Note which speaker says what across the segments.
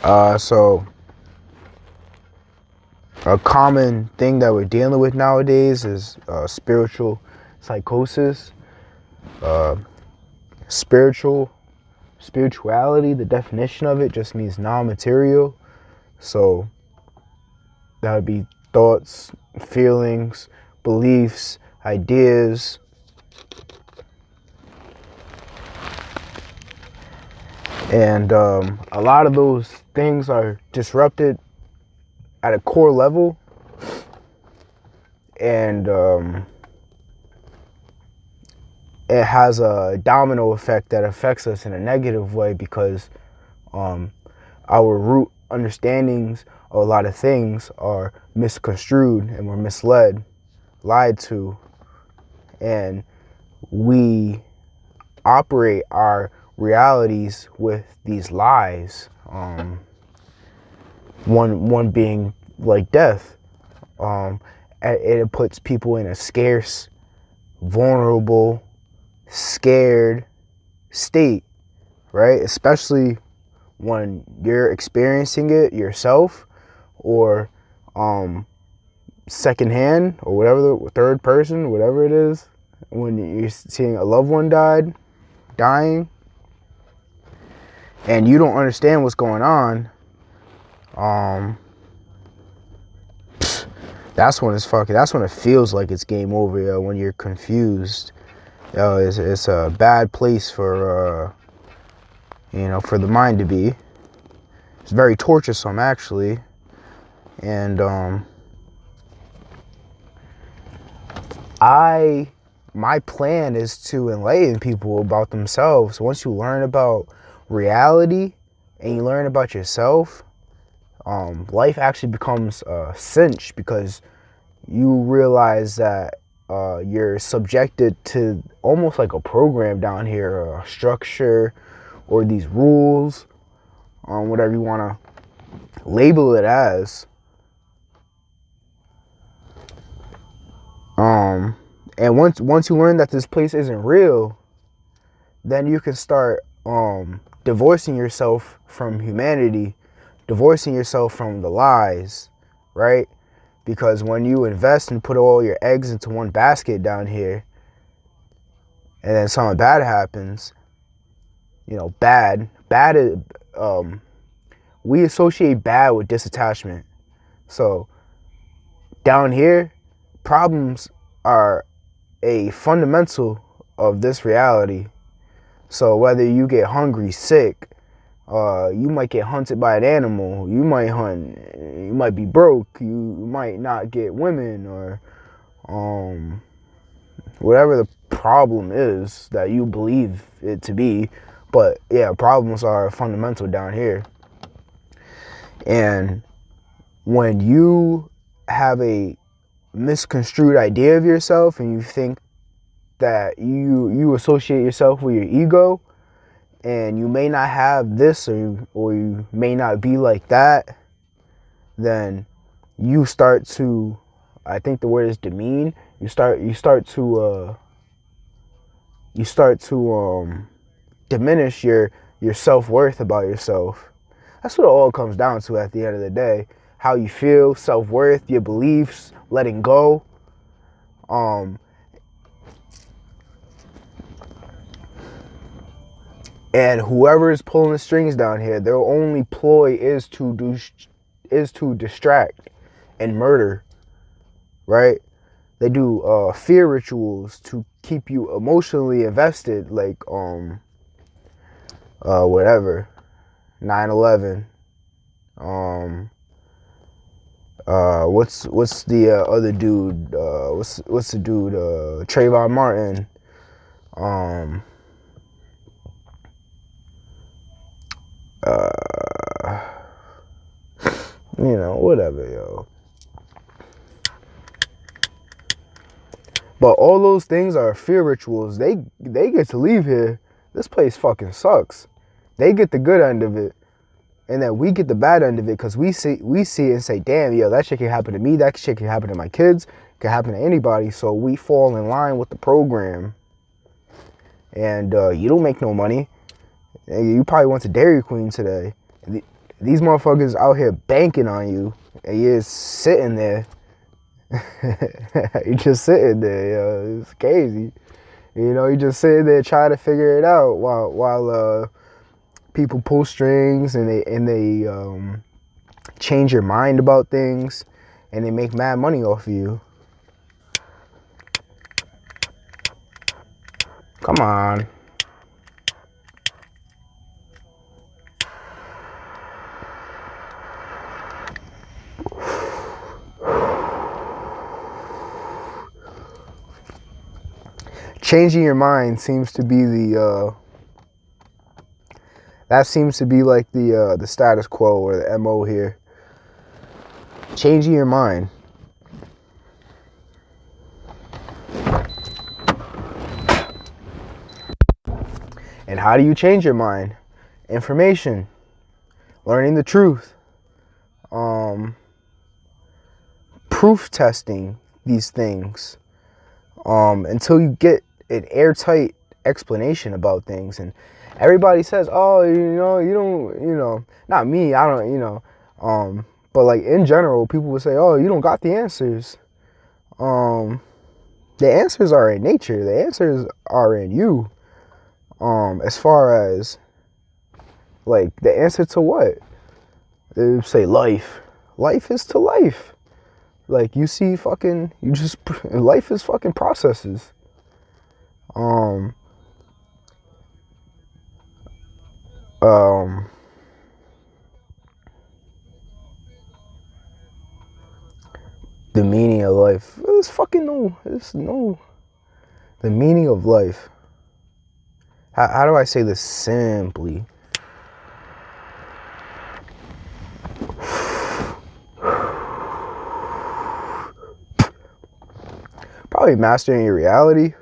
Speaker 1: So a common thing that we're dealing with nowadays is spiritual psychosis. Uh, spirituality, the definition of it just means non-material. So that would be thoughts, feelings, beliefs, ideas. And a lot of those things are disrupted at a core level. And it has a domino effect that affects us in a negative way because our root understandings of a lot of things are misconstrued and we're misled, lied to, and we operate our realities with these lies. One being like death. It puts people in a scarce, vulnerable, scared state, right? Especially when you're experiencing it yourself or secondhand or whatever, the third person, whatever it is, when you're seeing a loved one dying and you don't understand what's going on, that's when it feels like it's game over, yo, when you're confused. Yo, it's a bad place for for the mind to be. It's very torturesome, actually. And my plan is to enlighten people about themselves. Once you learn about reality and you learn about yourself, life actually becomes a cinch because you realize that you're subjected to almost like a program down here, a structure or these rules, whatever you want to label it as. And once you learn that this place isn't real, then you can start divorcing yourself from humanity, divorcing yourself from the lies, right? Because when you invest and put all your eggs into one basket down here, and then something bad happens, bad is, we associate bad with disattachment. So down here, problems are a fundamental of this reality. So whether you get hungry, sick, you might get hunted by an animal, you might be broke, you might not get women, or whatever the problem is that you believe it to be. But yeah, problems are fundamental down here. And when you have a misconstrued idea of yourself and you think that you associate yourself with your ego, and you may not have this or you may not be like that, then you start to, I think the word is demean. You start to diminish your self-worth about yourself. That's what it all comes down to at the end of the day. How you feel, self-worth, your beliefs, letting go. And whoever is pulling the strings down here, their only ploy is to distract and murder, right? They do fear rituals to keep you emotionally invested, like whatever, 9/11. What's the other dude? What's the dude? Trayvon Martin. Whatever, yo. But all those things are fear rituals. They get to leave here. This place fucking sucks. They get the good end of it, and then we get the bad end of it because we see it and say, damn, yo, that shit can happen to me. That shit can happen to my kids. It can happen to anybody. So we fall in line with the program, and you don't make no money. You probably went to Dairy Queen today, These motherfuckers out here banking on you, and you're sitting there. You're just sitting there, yo. It's crazy. You know, you just sitting there trying to figure it out while people pull strings and they change your mind about things, and they make mad money off of you. Come on. Changing your mind seems to be the that seems to be like the status quo or the MO here. Changing your mind. And how do you change your mind? Information, learning the truth, proof testing these things, until you get an airtight explanation about things. And everybody says, oh, you know, you don't, you know, not me, I don't, you know, but like in general, people will say, oh, you don't got the answers. The answers are in nature. The answers are in you. As far as like the answer to what? They say life. Life is to life. Like you see fucking, you just, life is fucking processes. The meaning of life. It's fucking the meaning of life. How do I say this simply? Probably mastering your reality.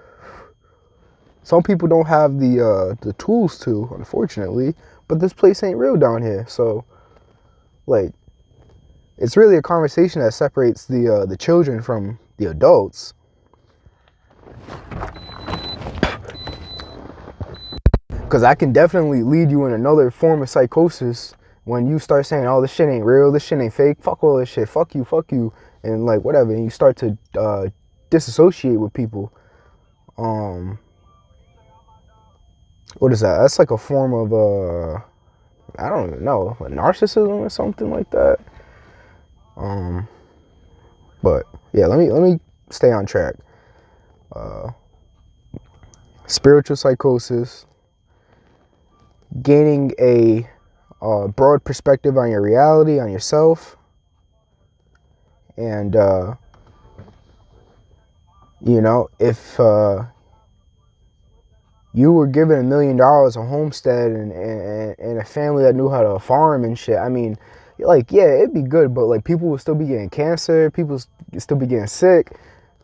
Speaker 1: Some people don't have the tools to, unfortunately, but this place ain't real down here. So, like, it's really a conversation that separates the children from the adults. Because I can definitely lead you in another form of psychosis when you start saying, oh, this shit ain't real, this shit ain't fake, fuck all this shit, fuck you, and like whatever, and you start to disassociate with people. What is that? That's like a form of I don't even know, a narcissism or something like that. But yeah, let me stay on track. Spiritual psychosis, gaining a broad perspective on your reality, on yourself, and you know, if you were given $1 million, a homestead, and a family that knew how to farm and shit, I mean, like, yeah, it'd be good, but like people would still be getting cancer, people still be getting sick,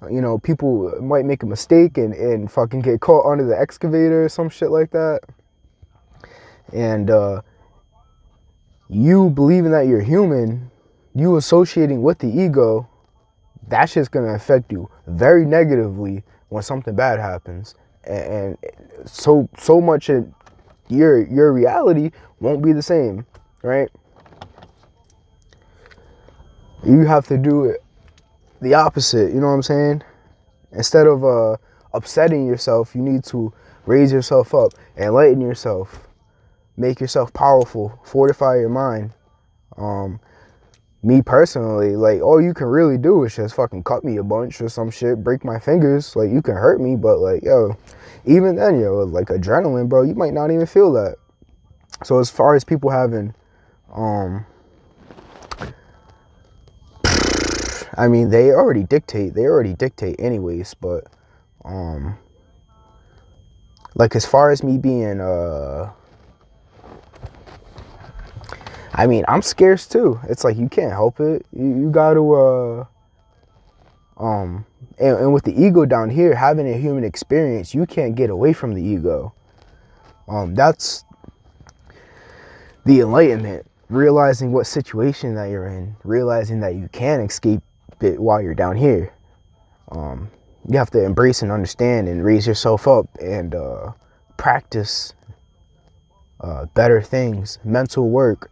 Speaker 1: you know, people might make a mistake and fucking get caught under the excavator or some shit like that. And you believing that you're human, you associating with the ego, that shit's gonna affect you very negatively when something bad happens. And so much of your reality won't be the same, right? You have to do it the opposite, you know what I'm saying? Instead of upsetting yourself, you need to raise yourself up, enlighten yourself, make yourself powerful, fortify your mind. Me personally, like, all you can really do is just fucking cut me a bunch or some shit, break my fingers. Like, you can hurt me, but like, yo, even then, yo, like adrenaline, bro, you might not even feel that. So as far as people having, I mean, they already dictate anyways, but, like, as far as me being, I mean, I'm scarce too. It's like, you can't help it. You got to, and with the ego down here, having a human experience, you can't get away from the ego. That's the enlightenment. Realizing what situation that you're in, realizing that you can escape it while you're down here. You have to embrace and understand and raise yourself up and practice better things, mental work,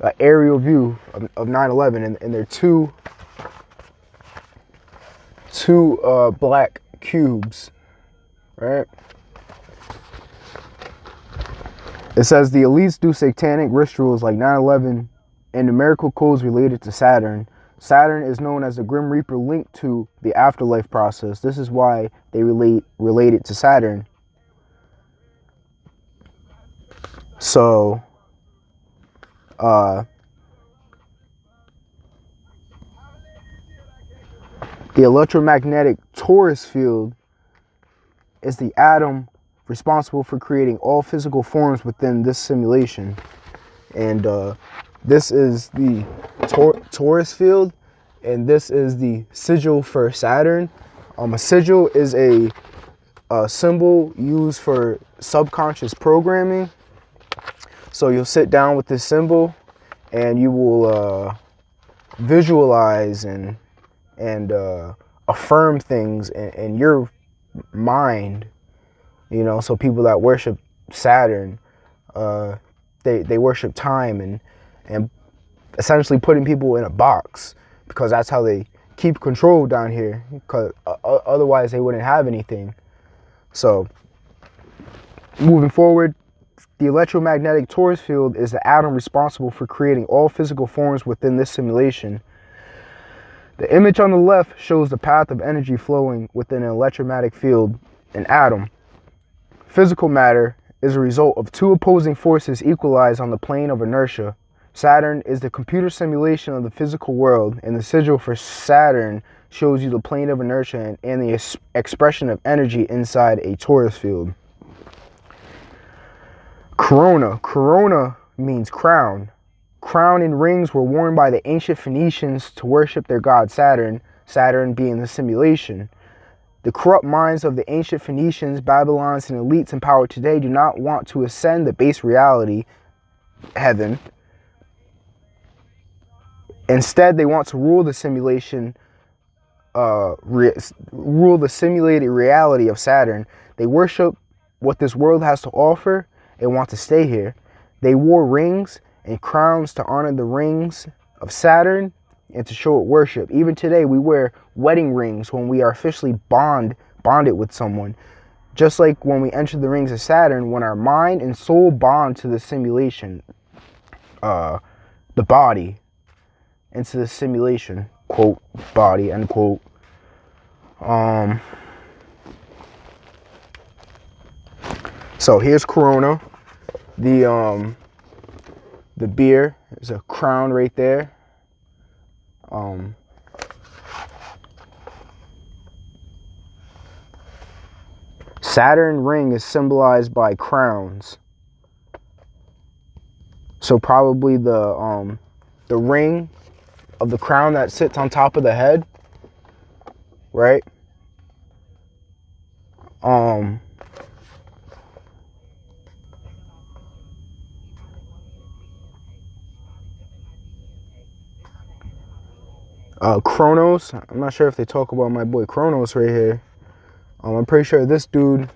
Speaker 1: an aerial view of 9/11, and there are two black cubes, right? It says the elites do satanic rituals like 9/11 and numerical codes related to Saturn. Saturn is known as the Grim Reaper linked to the afterlife process. This is why they relate it to Saturn. So, the electromagnetic torus field is the atom responsible for creating all physical forms within this simulation. And this is the torus field, and this is the sigil for Saturn. A sigil is a symbol used for subconscious programming. So you'll sit down with this symbol, and you will visualize and affirm things in your mind. You know, so people that worship Saturn, they worship time and essentially putting people in a box, because that's how they keep control down here, because otherwise they wouldn't have anything. So moving forward, the electromagnetic torus field is the atom responsible for creating all physical forms within this simulation. The image on the left shows the path of energy flowing within an electromagnetic field, an atom. Physical matter is a result of two opposing forces equalized on the plane of inertia. Saturn is the computer simulation of the physical world, and the sigil for Saturn shows you the plane of inertia and the expression of energy inside a torus field. Corona. Corona means crown. Crown and rings were worn by the ancient Phoenicians to worship their god Saturn, Saturn being the simulation. The corrupt minds of the ancient Phoenicians, Babylons, and elites in power today do not want to ascend the base reality, heaven. Instead, they want to rule the simulation, rule the simulated reality of Saturn. They worship what this world has to offer and want to stay here. They wore rings and crowns to honor the rings of Saturn and to show it worship. Even today, we wear wedding rings when we are officially bonded with someone. Just like when we enter the rings of Saturn, when our mind and soul bond to the simulation, the body, into the simulation, quote, body, end quote. So here's Corona. The beer, there's a crown right there. Saturn ring is symbolized by crowns. So probably the ring of the crown that sits on top of the head, right? Kronos. I'm not sure if they talk about my boy Kronos right here. I'm pretty sure this dude,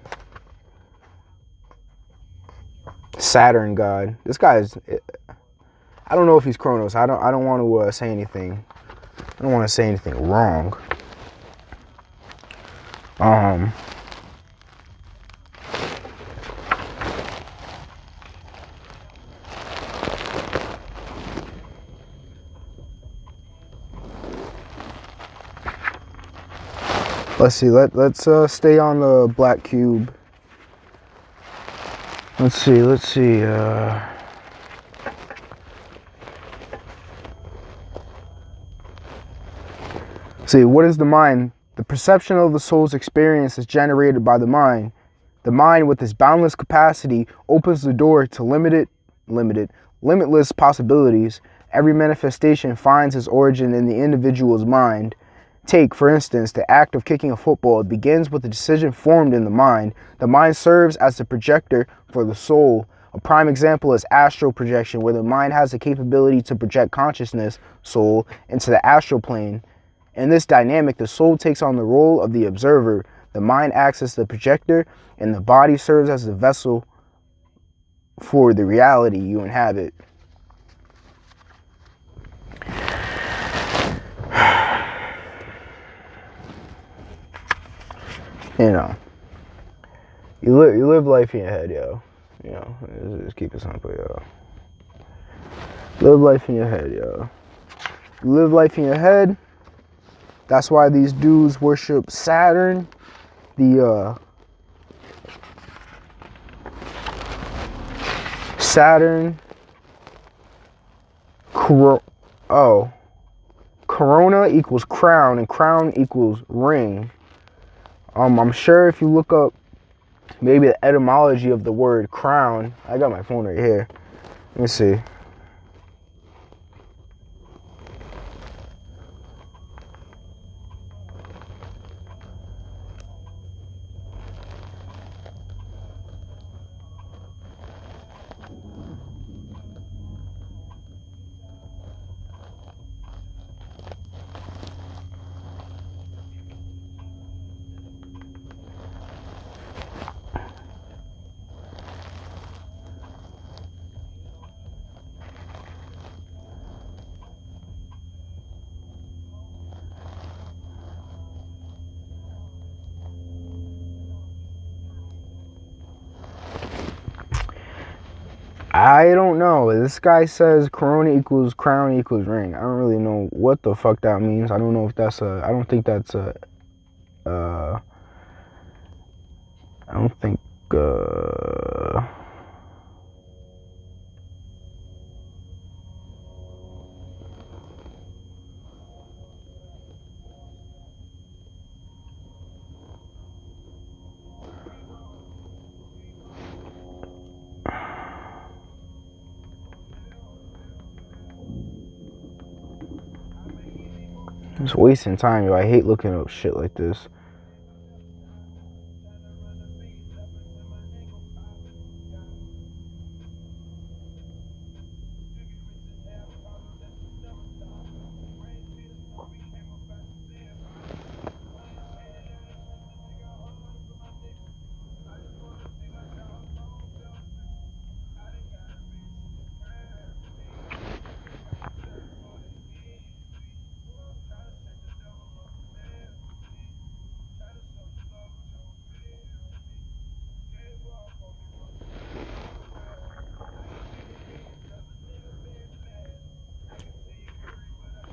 Speaker 1: Saturn god. This guy is, I don't know if he's Kronos. I don't want to say anything. I don't want to say anything wrong. Let's see. Let's stay on the black cube. Let's see. See, what is the mind? The perception of the soul's experience is generated by the mind. The mind, with its boundless capacity, opens the door to limitless possibilities. Every manifestation finds its origin in the individual's mind. Take, for instance, the act of kicking a football. It begins with a decision formed in the mind. The mind serves as the projector for the soul. A prime example is astral projection, where the mind has the capability to project consciousness, soul, into the astral plane. In this dynamic, the soul takes on the role of the observer. The mind acts as the projector, and the body serves as the vessel for the reality you inhabit. You know, you live life in your head, yo. You know, just keep it simple, yo. Live life in your head, yo. You live life in your head. That's why these dudes worship Saturn, Saturn, Corona equals crown, and crown equals ring. I'm sure if you look up maybe the etymology of the word crown, I got my phone right here. Let me see. I don't know. This guy says corona equals crown equals ring. I don't really know what the fuck that means. I don't know if that's a. I don't think that's a. I don't think. It's wasting time, yo. I hate looking up shit like this.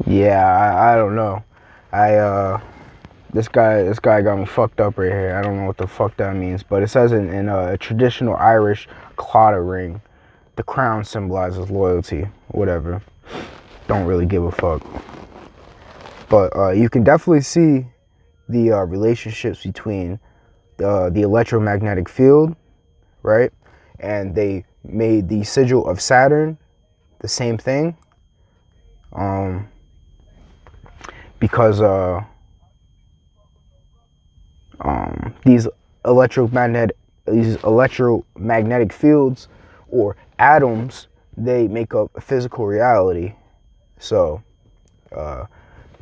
Speaker 1: Yeah, I don't know. This guy got me fucked up right here. I don't know what the fuck that means, but it says in a traditional Irish claddagh ring, the crown symbolizes loyalty. Whatever. Don't really give a fuck. But you can definitely see the relationships between the electromagnetic field, right? And they made the sigil of Saturn the same thing. Because these electromagnetic fields or atoms, they make up a physical reality. So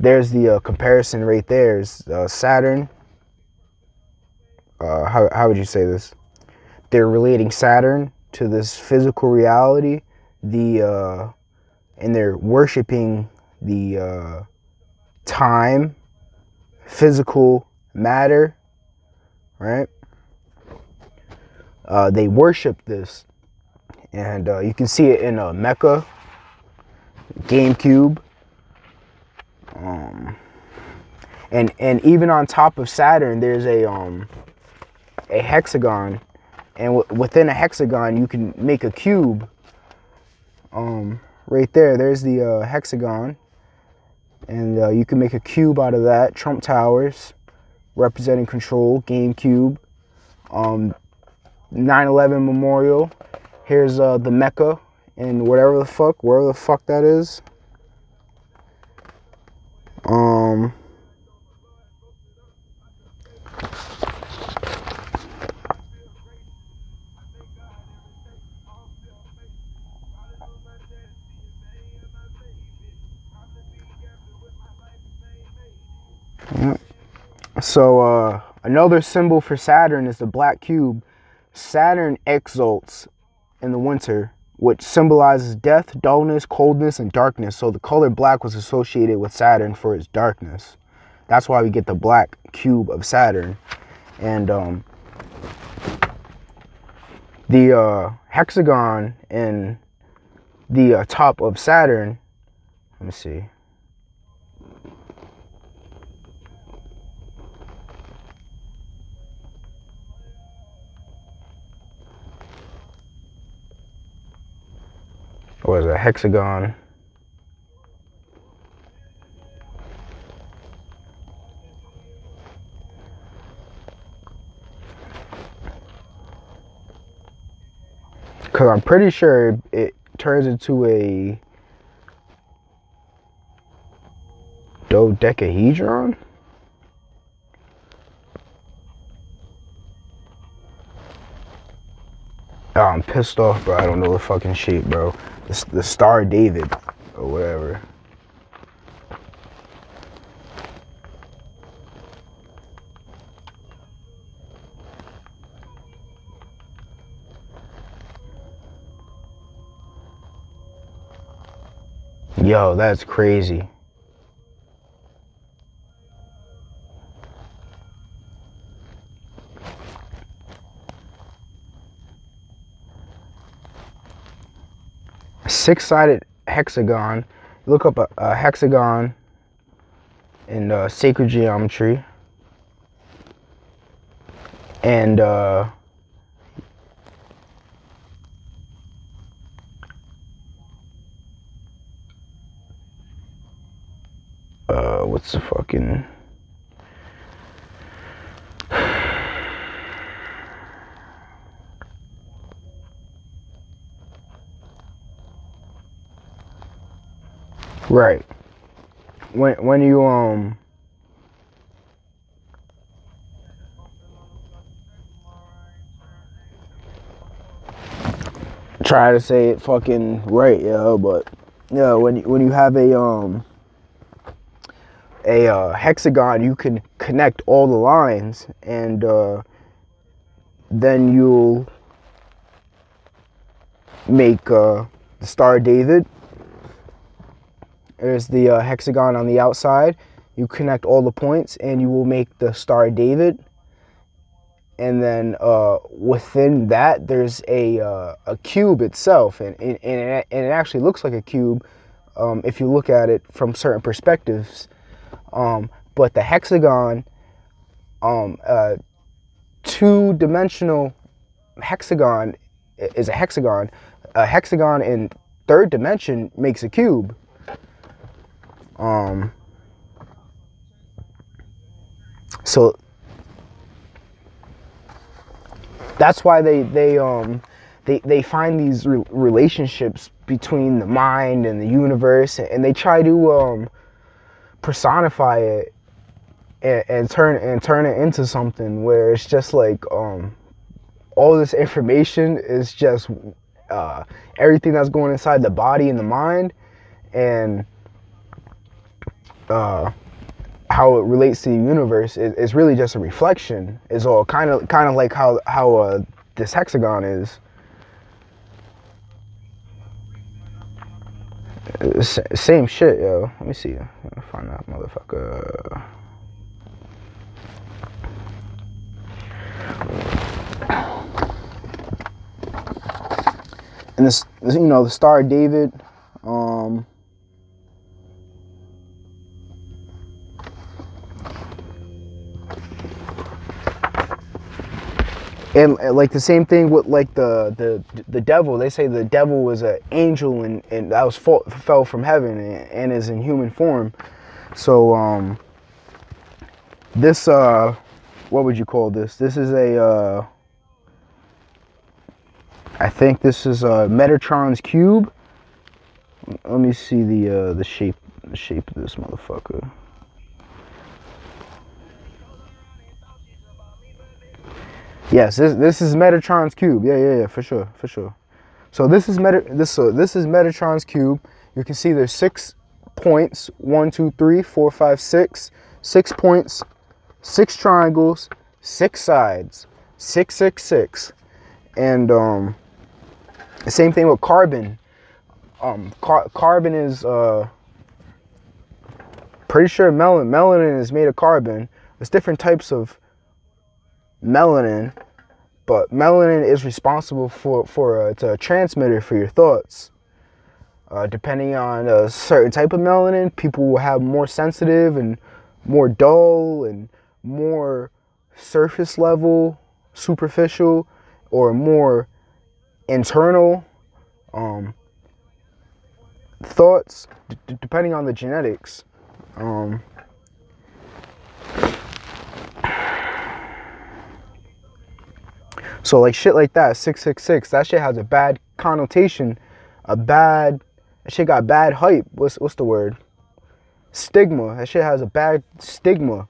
Speaker 1: there's the comparison right there. Is Saturn. How would you say this? They're relating Saturn to this physical reality. And they're worshiping the time, physical matter, right? They worship this, and you can see it in Mecca, GameCube, and even on top of Saturn, there's a hexagon, and within a hexagon, you can make a cube. Right there's the hexagon, and you can make a cube out of that. Trump Towers, representing control. GameCube. 9/11 Memorial. Here's the Mecca and wherever the fuck that is. So another symbol for Saturn is the black cube. Saturn exalts in the winter, which symbolizes death, dullness, coldness, and darkness. So the color black was associated with Saturn for its darkness. That's why we get the black cube of Saturn. And the hexagon in the top of Saturn, let me see. What is a hexagon? Because I'm pretty sure it turns into a dodecahedron. Oh, I'm pissed off, bro. I don't know the fucking shape, bro. The Star David or whatever. Yo, that's crazy. Six-sided hexagon. Look up a hexagon in sacred geometry. And what's the fucking... Right. When you try to say it fucking right, yo, but yeah, when you have a hexagon, you can connect all the lines, and then you'll make the Star David. There's the hexagon on the outside. You connect all the points, and you will make the Star David. And then within that, there's a cube itself, and it actually looks like a cube if you look at it from certain perspectives. But the hexagon, two-dimensional hexagon is a hexagon. A hexagon in third dimension makes a cube. So that's why they find these relationships between the mind and the universe, and they try to personify it and turn it into something where it's just like all this information is just everything that's going inside the body and the mind, and how it relates to the universe is really just a reflection. Is all kind of like how this hexagon is. Same shit, yo. Let me see. Let me find that motherfucker. And this, you know, the Star David. And like the same thing with like the devil. They say the devil was an angel and that was fell from heaven and is in human form. So this what would you call this? This is a I think this is Metatron's cube. Let me see the shape of this motherfucker. Yes, this is Metatron's cube. Yeah, for sure. So this is Metatron's cube. You can see there's 6 points. 1, 2, 3, 4, 5, 6. 6 points, 6 triangles, 6 sides, 666. And the same thing with carbon. Carbon is pretty sure melanin is made of carbon. There's different types of melanin, but melanin is responsible for it's a transmitter for your thoughts. Depending on a certain type of melanin, people will have more sensitive and more dull and more surface level, superficial, or more internal thoughts, depending on the genetics. So like shit like that, 666, that shit has a bad connotation, that shit got bad hype. What's the word? Stigma. That shit has a bad stigma.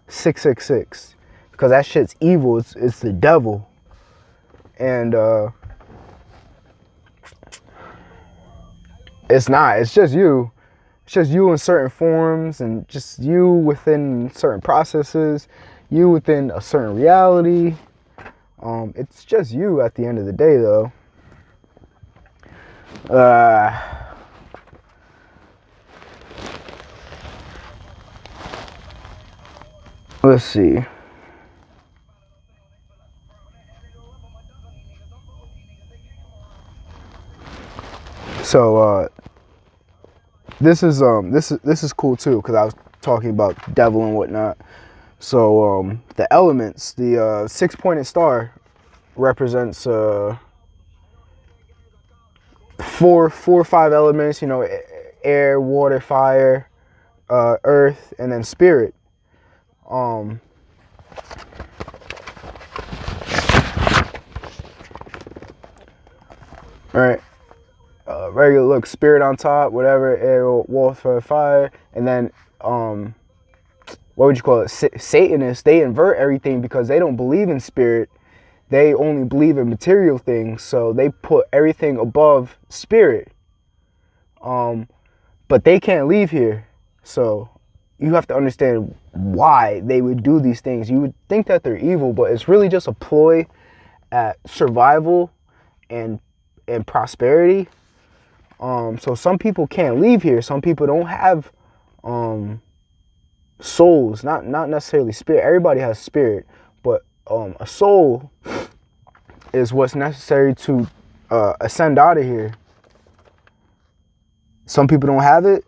Speaker 1: 666, because that shit's evil. It's the devil, and it's not. It's just you. It's just you in certain forms, and just you within certain processes, you within a certain reality. It's just you at the end of the day, though. Let's see. So this is cool too, because I was talking about devil and whatnot. So the elements, the 6-pointed star represents four or five elements. You know, air, water, fire, earth, and then spirit. Right. Regular look, spirit on top, whatever, air, water, fire, and then what would you call it? Satanists, they invert everything because they don't believe in spirit. They only believe in material things, so they put everything above spirit. But they can't leave here, so you have to understand why they would do these things. You would think that they're evil, but it's really just a ploy at survival and prosperity. So some people can't leave here. Some people don't have souls, not necessarily spirit. Everybody has spirit, but a soul is what's necessary to ascend out of here. Some people don't have it,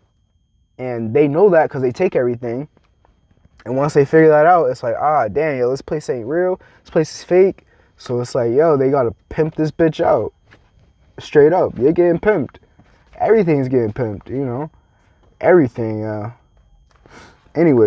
Speaker 1: and they know that because they take everything. And once they figure that out, it's like, damn, yo, this place ain't real. This place is fake. So it's like, yo, they gotta pimp this bitch out. Straight up, you're getting pimped. Everything's getting pimped, you know. Everything. Anyway.